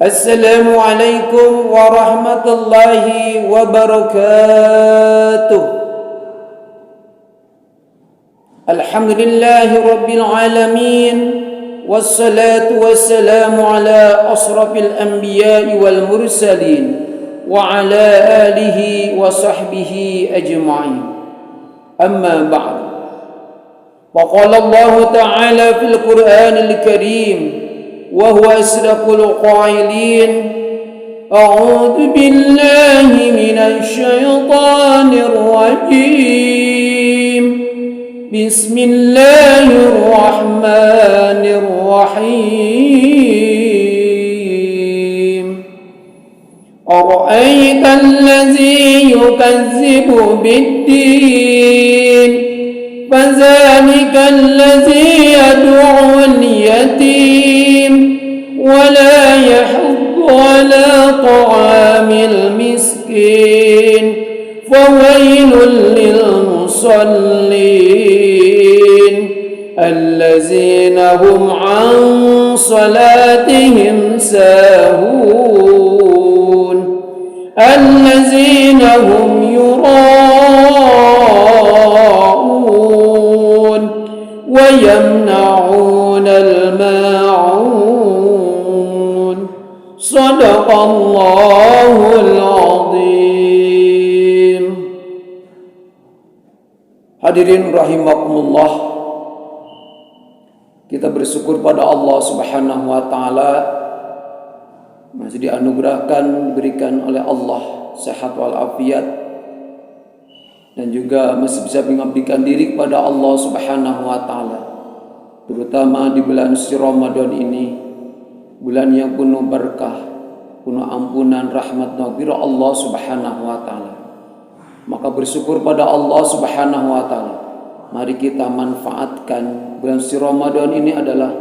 السلام عليكم ورحمة الله وبركاته. الحمد لله رب العالمين، والصلاة والسلام على أشرف الأنبياء والمرسلين وعلى آله وصحبه أجمعين. أما بعد، وقال الله تعالى في القرآن الكريم وهو أصدق القائلين: أعوذ بالله من الشيطان الرجيم، بسم الله الرحمن الرحيم. أرأيت الذي يكذب بالدين، فذلك الذي يدعو اليتيم ولا يحض على طعام المسكين، فويل للمصلين الذين هم عن صلاتهم ساهون الذين هم يراءون ويمنعون الماعون. صدق الله العظيم. Hadirin rahimakumullah, kita bersyukur pada Allah Subhanahu wa taala masih dianugerahkan, diberikan oleh Allah sehat walafiat, dan juga masih bisa mengabdikan diri kepada Allah Subhanahu wa taala, terutama di bulan suci Ramadan ini, bulan yang penuh berkah, penuh ampunan, rahmat, maghfirah Allah Subhanahu wa taala. Maka bersyukur pada Allah Subhanahu wa taala. Mari kita manfaatkan bulan suci Ramadan ini, adalah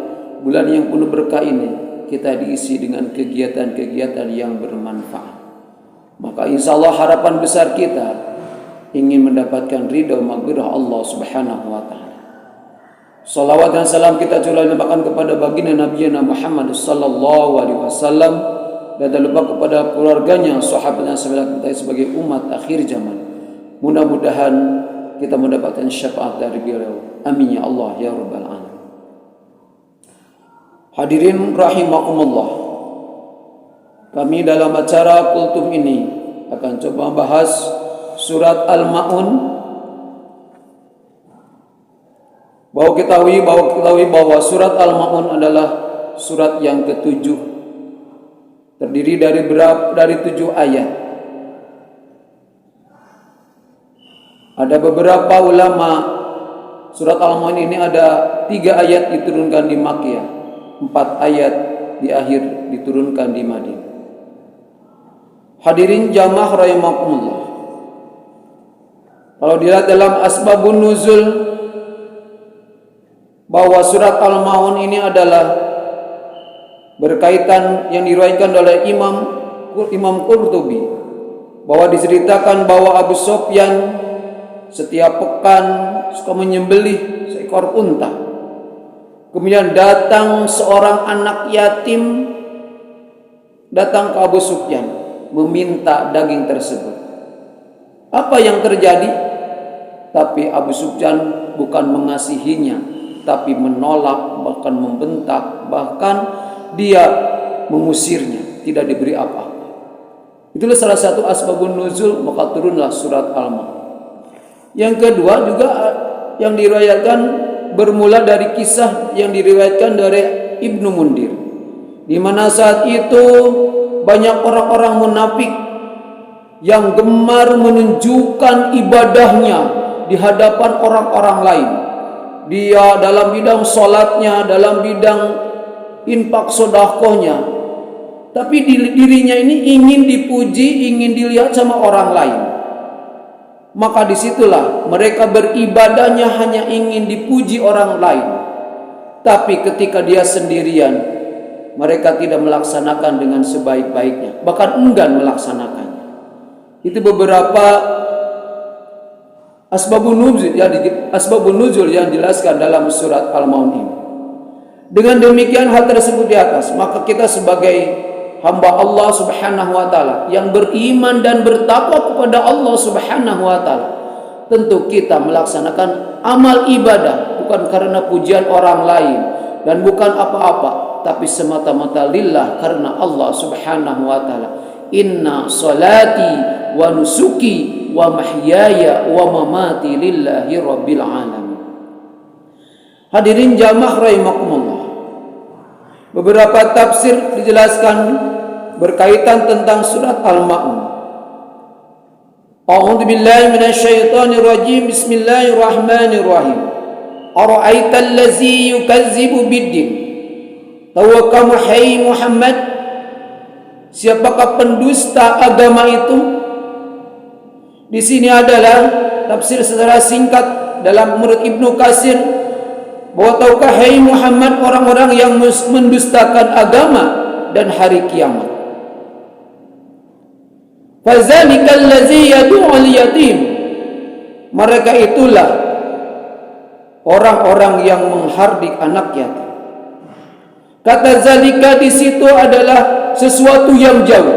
bulan yang penuh berkah ini. Kita diisi dengan kegiatan-kegiatan yang bermanfaat. Maka insya Allah harapan besar kita ingin mendapatkan ridha maghfirah Allah Subhanahu wa taala. Salawat dan salam kita curahkan kepada baginda Nabi Muhammad sallallahu alaihi wasallam, dan tak lupa kepada keluarganya, sahabatnya sebagai umat akhir zaman. Mudah-mudahan kita mendapatkan syafaat dari beliau. Amin ya Allah ya rabbal alamin. Hadirin rahimakumullah, kami dalam acara kultum ini akan coba bahas surat Al-Ma'un. Bahwa ketahui bahwa surat Al-Ma'un adalah surat yang ke-7, terdiri dari 7 ayat. Ada beberapa ulama, surat Al-Ma'un ini ada 3 ayat diturunkan di Makkiyah, 4 ayat di akhir diturunkan di Madinah. Hadirin jamaah rahimakumullah, kalau dilihat dalam asbabun nuzul, bahwa surat Al-Ma'un ini adalah berkaitan yang diriwayatkan oleh Imam Qurtubi, bahwa diceritakan bahwa Abu Sufyan setiap pekan suka menyembelih seekor unta. Kemudian datang seorang anak yatim, datang ke Abu Sufyan meminta daging tersebut. Apa yang terjadi? Tapi Abu Sufyan bukan mengasihinya, tapi menolak, bahkan membentak, bahkan dia mengusirnya, tidak diberi apa-apa. Itulah salah satu asbabun nuzul, maka turunlah surat Al-Ma'un. Yang kedua juga yang diriwayatkan, bermula dari kisah yang diriwayatkan dari Ibnu Mundir, di mana saat itu banyak orang-orang munafik yang gemar menunjukkan ibadahnya di hadapan orang-orang lain. Dia dalam bidang sholatnya, dalam bidang infak sedekahnya, tapi dirinya ini ingin dipuji, ingin dilihat sama orang lain. Maka disitulah mereka beribadahnya hanya ingin dipuji orang lain. Tapi ketika dia sendirian, mereka tidak melaksanakan dengan sebaik-baiknya, bahkan enggan melaksanakannya. Itu beberapa asbabun nuzul yang dijelaskan dalam surat Al-Ma'un ini. Dengan demikian hal tersebut di atas, maka kita sebagai hamba Allah Subhanahu wa taala yang beriman dan bertakwa kepada Allah Subhanahu wa taala, tentu kita melaksanakan amal ibadah bukan karena pujian orang lain dan bukan apa-apa, tapi semata-mata lillah karena Allah Subhanahu wa taala. Inna salati wa nusuki wa mahyaya wa mamati lillahi rabbil alamin. Hadirin jamaah rahimakumullah. Beberapa tafsir dijelaskan berkaitan tentang surat Al-Ma'un. A'udzu billahi minasyaitonir rajim. Bismillahirrahmanirrahim. Ara'aital ladzi yukazzibu biddin. Tahukah kamu hai Muhammad, siapakah pendusta agama itu? Di sini adalah tafsir secara singkat dalam menurut Ibnu Katsir, bahwa tahukah hai Muhammad orang-orang yang mendustakan agama dan hari kiamat. Fazalikal ladzi yad'ul yatim. Mereka itulah orang-orang yang menghardik anak yatim. Kata zalika di situ adalah sesuatu yang jauh.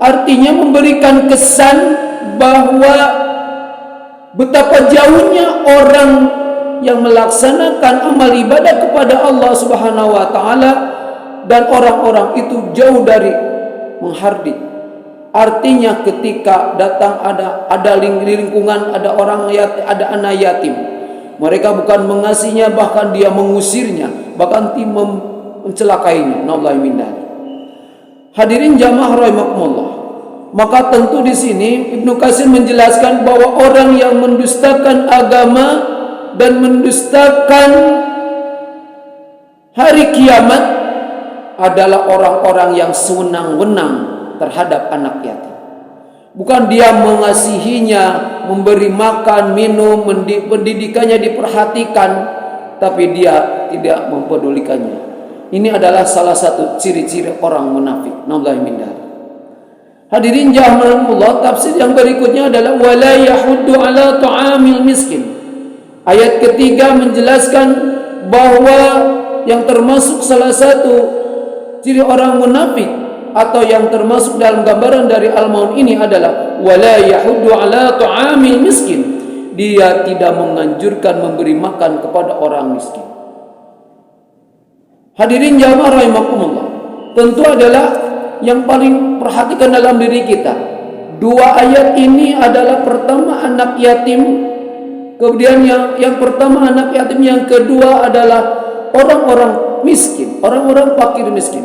Artinya memberikan kesan bahwa betapa jauhnya orang yang melaksanakan amal ibadah kepada Allah Subhanahu wa taala, dan orang-orang itu jauh dari menghardik. Artinya ketika datang ada lingkungan, ada orang yatim, ada anak yatim, mereka bukan mengasihinya, bahkan dia mengusirnya, bahkan mencelakainya. Naudzubillah min dzalik. Hadirin jamaah rahimakumullah. Maka tentu di sini Ibnu Katsir menjelaskan bahwa orang yang mendustakan agama dan mendustakan hari kiamat adalah orang-orang yang sewenang-wenang terhadap anak yatim. Bukan dia mengasihinya, memberi makan, minum, pendidikannya diperhatikan, tapi dia tidak mempedulikannya. Ini adalah salah satu ciri-ciri orang munafik. Naudzubillah min dzalik. Hadirin jamaah, tafsir yang berikutnya adalah wala yahuddu ala ta'amil miskin. Ayat ketiga menjelaskan bahwa yang termasuk salah satu ciri orang munafik atau yang termasuk dalam gambaran dari Al-Maun ini adalah wala yahuddu ala ta'amil miskin. Dia tidak menganjurkan memberi makan kepada orang miskin. Hadirin jamaah rahimakumullah, tentu adalah yang paling perhatikan dalam diri kita. Dua ayat ini adalah pertama anak yatim, kemudian yang pertama anak yatim, yang kedua adalah orang-orang miskin, orang-orang fakir miskin.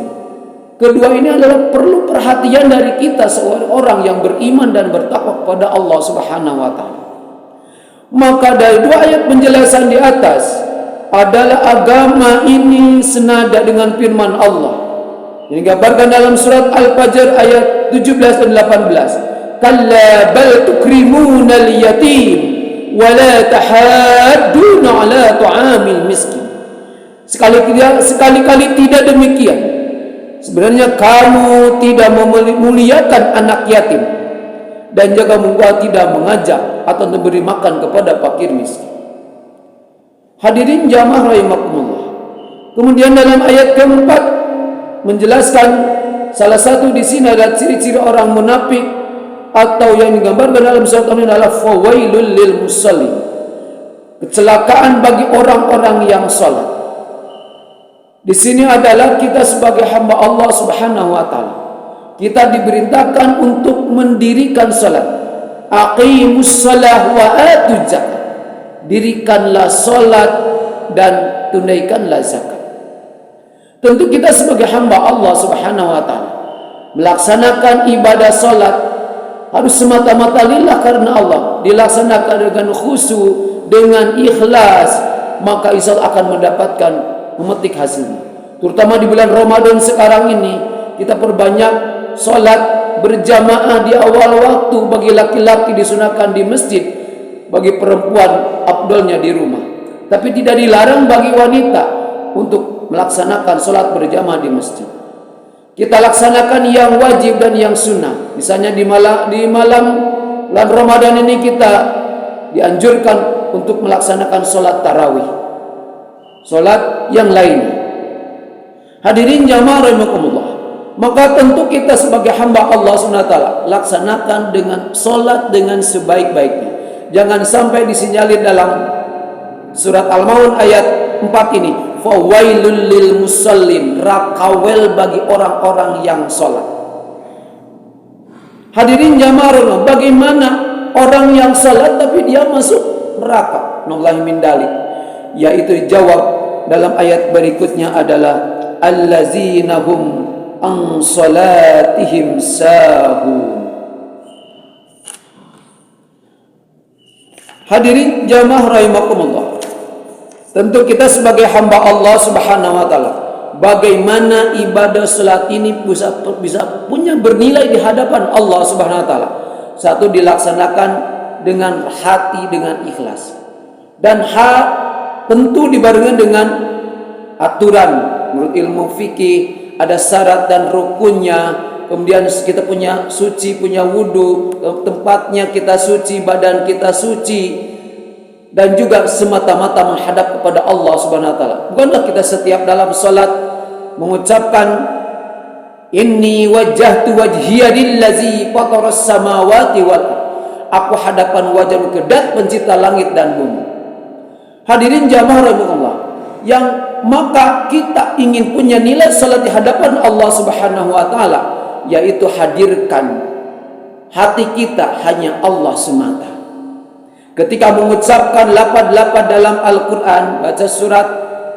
Kedua ini adalah perlu perhatian dari kita seorang orang yang beriman dan bertakwa kepada Allah Subhanahu wa taala. Maka dari dua ayat penjelasan di atas adalah agama ini senada dengan firman Allah yang digambarkan dalam surat Al-Fajr ayat 17 dan 18. Kalla bal tukrimuna al-yatim wa la tahadduna ala ta'amil miskin. Sekali-kali tidak demikian. Sebenarnya kamu tidak memuliakan anak yatim dan juga tidak mengajak atau memberi makan kepada fakir miskin. Hadirin jamaah rahimakumullah. Kemudian dalam ayat keempat menjelaskan salah satu di sini adalah ciri-ciri orang munafik atau yang digambarkan dalam surat ini adalah fawailul lil musallin. Kecelakaan bagi orang-orang yang salat. Di sini adalah kita sebagai hamba Allah Subhanahu wa taala. Kita diperintahkan untuk mendirikan salat. Aqimus shalah wa atuz zakat. Dirikanlah salat dan tunaikanlah zakat. Tentu kita sebagai hamba Allah Subhanahu wa taala melaksanakan ibadah salat harus semata-mata lillah karena Allah, dilaksanakan dengan khusyuk, dengan ikhlas, maka insya Allah akan mendapatkan memetik hasilnya. Terutama di bulan Ramadan sekarang ini, kita perbanyak salat berjamaah di awal waktu. Bagi laki-laki disunahkan di masjid, bagi perempuan afdalnya di rumah. Tapi tidak dilarang bagi wanita untuk melaksanakan salat berjamaah di masjid. Kita laksanakan yang wajib dan yang sunnah. Misalnya di malam bulan Ramadan ini kita dianjurkan untuk melaksanakan salat tarawih, salat yang lainnya. Hadirin jamaah rahimakumullah. Maka tentu kita sebagai hamba Allah SWT laksanakan dengan solat dengan sebaik-baiknya. Jangan sampai disinyalir dalam surat Al-Maun ayat 4 ini, fawailul lil musallin, rakawel bagi orang-orang yang solat. Hadirin jamaah, bagaimana orang yang solat tapi dia masuk neraka? Nallahi min dalik. Yaitu jawab dalam ayat berikutnya adalah allazina hum an salatihim sahun. Hadirin jamaah rahimakumullah, tentu kita sebagai hamba Allah Subhanahu wa taala, bagaimana ibadah salat ini bisa punya bernilai di hadapan Allah Subhanahu wa taala. Satu, dilaksanakan dengan hati, dengan ikhlas. Dan tentu dibarengi dengan aturan. Menurut ilmu fikih ada syarat dan rukunnya. Kemudian kita punya suci, punya wudu, tempatnya kita suci, badan kita suci, dan juga semata-mata menghadap kepada Allah Subhanahu wa taala. Bukankah kita setiap dalam salat mengucapkan inni wajjahtu wajhiya lillazi fataras samawati wal ardh. Aku hadapan wajahku ke Dat pencipta langit dan bumi. Hadirin jamaah rahimakumullah, yang maka kita ingin punya nilai salat di hadapan Allah Subhanahu wa taala, yaitu hadirkan hati kita hanya Allah semata. Ketika mengucapkan lafaz-lafaz dalam Al-Quran, baca surat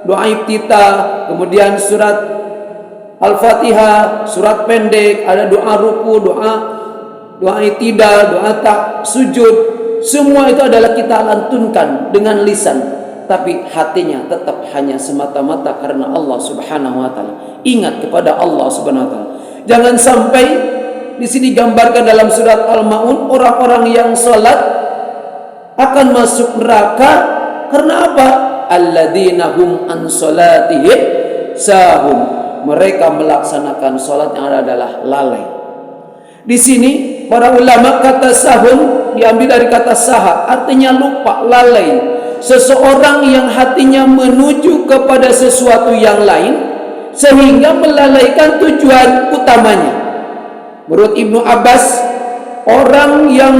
doa iftitah, kemudian surat Al-Fatihah, surat pendek, ada doa ruku, doa itidal, doa sujud, semua itu adalah kita lantunkan dengan lisan, tapi hatinya tetap hanya semata-mata karena Allah Subhanahu wa taala. Ingat kepada Allah Subhanahu wa taala. Jangan sampai di sini digambarkan dalam surat Al-Maun orang-orang yang salat akan masuk neraka karena apa? Alladzina hum an salatihim sahum. Mereka melaksanakan salat yang adalah lalai. Di sini para ulama kata sahun diambil dari kata saha, artinya lupa, lalai. Seseorang yang hatinya menuju kepada sesuatu yang lain sehingga melalaikan tujuan utamanya. Menurut Ibnu Abbas, orang yang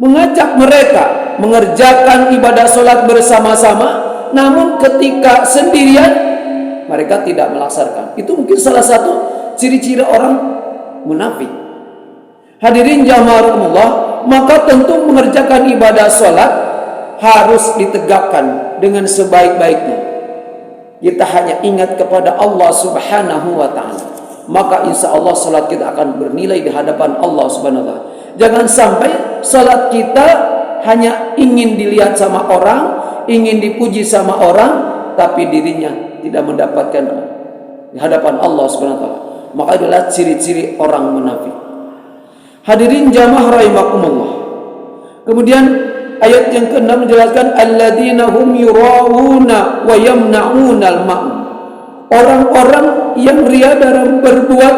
mengajak mereka mengerjakan ibadah sholat bersama-sama, namun ketika sendirian mereka tidak melaksanakan. Itu mungkin salah satu ciri-ciri orang munafik. Hadirin jamaah Allah, maka tentu mengerjakan ibadah sholat harus ditegakkan dengan sebaik-baiknya. Kita hanya ingat kepada Allah Subhanahu wa ta'ala, maka insya Allah salat kita akan bernilai di hadapan Allah Subhanahu wa ta'ala. Jangan sampai salat kita hanya ingin dilihat sama orang, ingin dipuji sama orang, tapi dirinya tidak mendapatkan di hadapan Allah Subhanahu wa ta'ala. Maka adalah ciri-ciri orang munafik. Hadirin jamaah rahimakumullah. Kemudian ayat yang ke-6 menjelaskan alladzina hum yurawuna wa yamna'una al-ma'un. Orang-orang yang ria dalam berbuat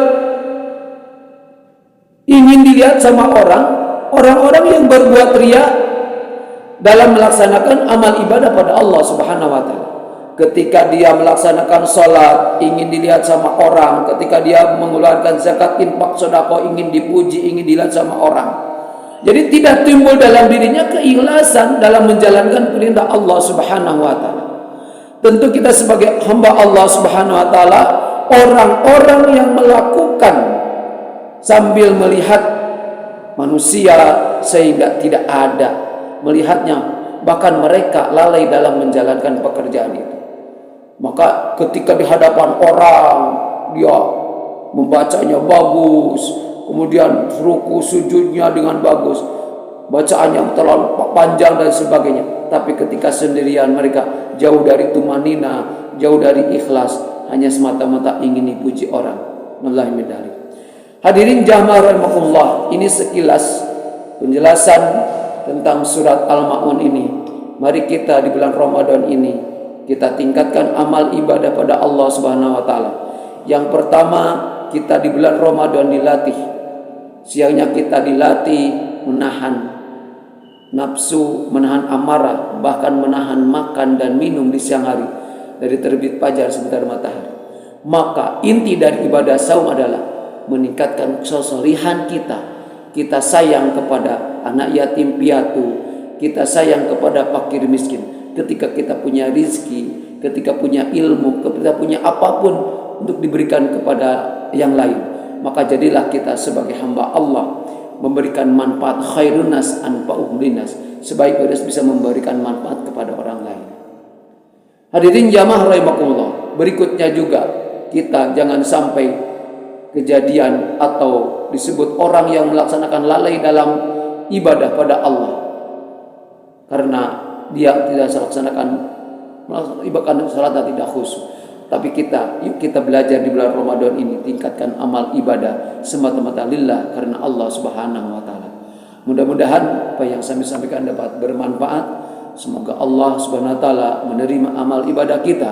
ingin dilihat sama orang, orang-orang yang berbuat ria dalam melaksanakan amal ibadah pada Allah Subhanahu wa taala. Ketika dia melaksanakan salat ingin dilihat sama orang, ketika dia mengeluarkan zakat, infak, sedekah ingin dipuji, ingin dilihat sama orang. Jadi tidak timbul dalam dirinya keikhlasan dalam menjalankan perintah Allah Subhanahu wa taala. Tentu kita sebagai hamba Allah Subhanahu wa taala, orang-orang yang melakukan sambil melihat manusia sehingga tidak ada melihatnya, bahkan mereka lalai dalam menjalankan pekerjaan itu. Maka ketika di hadapan orang dia membacanya bagus, kemudian ruku sujudnya dengan bagus, bacaannya terlalu panjang dan sebagainya, tapi ketika sendirian mereka jauh dari tumanina, jauh dari ikhlas, hanya semata-mata ingin dipuji orang. Wallahi min dzalik. Hadirin jamaah rahimakumullah, ini sekilas penjelasan tentang surat Al-Maun ini. Mari kita di bulan Ramadan ini kita tingkatkan amal ibadah pada Allah Subhanahu wa taala. Yang pertama, kita di bulan Ramadan dilatih. Siangnya kita dilatih menahan nafsu, menahan amarah, bahkan menahan makan dan minum di siang hari dari terbit fajar sebentar matahari. Maka inti dari ibadah saum adalah meningkatkan kesolihan kita. Kita sayang kepada anak yatim piatu, kita sayang kepada fakir miskin. Ketika kita punya rizki, ketika punya ilmu, ketika punya apapun untuk diberikan kepada yang lain, maka jadilah kita sebagai hamba Allah memberikan manfaat. Khairun nas anfa'uhum linnas, sebaik-baiknya bisa memberikan manfaat kepada orang lain. Hadirin jamaah rahimakumullah, berikutnya juga kita jangan sampai kejadian atau disebut orang yang melaksanakan lalai dalam ibadah pada Allah karena dia tidak melaksanakan ibadah salat dan tidak khusyuk. Tapi yuk kita belajar di bulan Ramadan ini, tingkatkan amal ibadah semata-mata lillah karena Allah Subhanahu wa taala. Mudah-mudahan apa yang saya sampaikan dapat bermanfaat. Semoga Allah Subhanahu wa taala menerima amal ibadah kita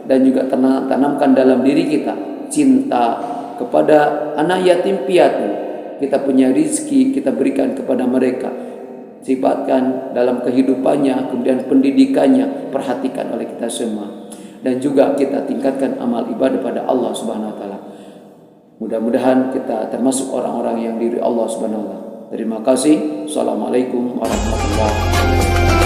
dan juga tanamkan dalam diri kita cinta kepada anak yatim piatu. Kita punya rizki, kita berikan kepada mereka. Sifatkan dalam kehidupannya, kemudian pendidikannya perhatikan oleh kita semua. Dan juga kita tingkatkan amal ibadah pada Allah Subhanahu wa taala. Mudah-mudahan kita termasuk orang-orang yang diri Allah Subhanahu wa taala. Terima kasih. Assalamualaikum warahmatullahi wabarakatuh.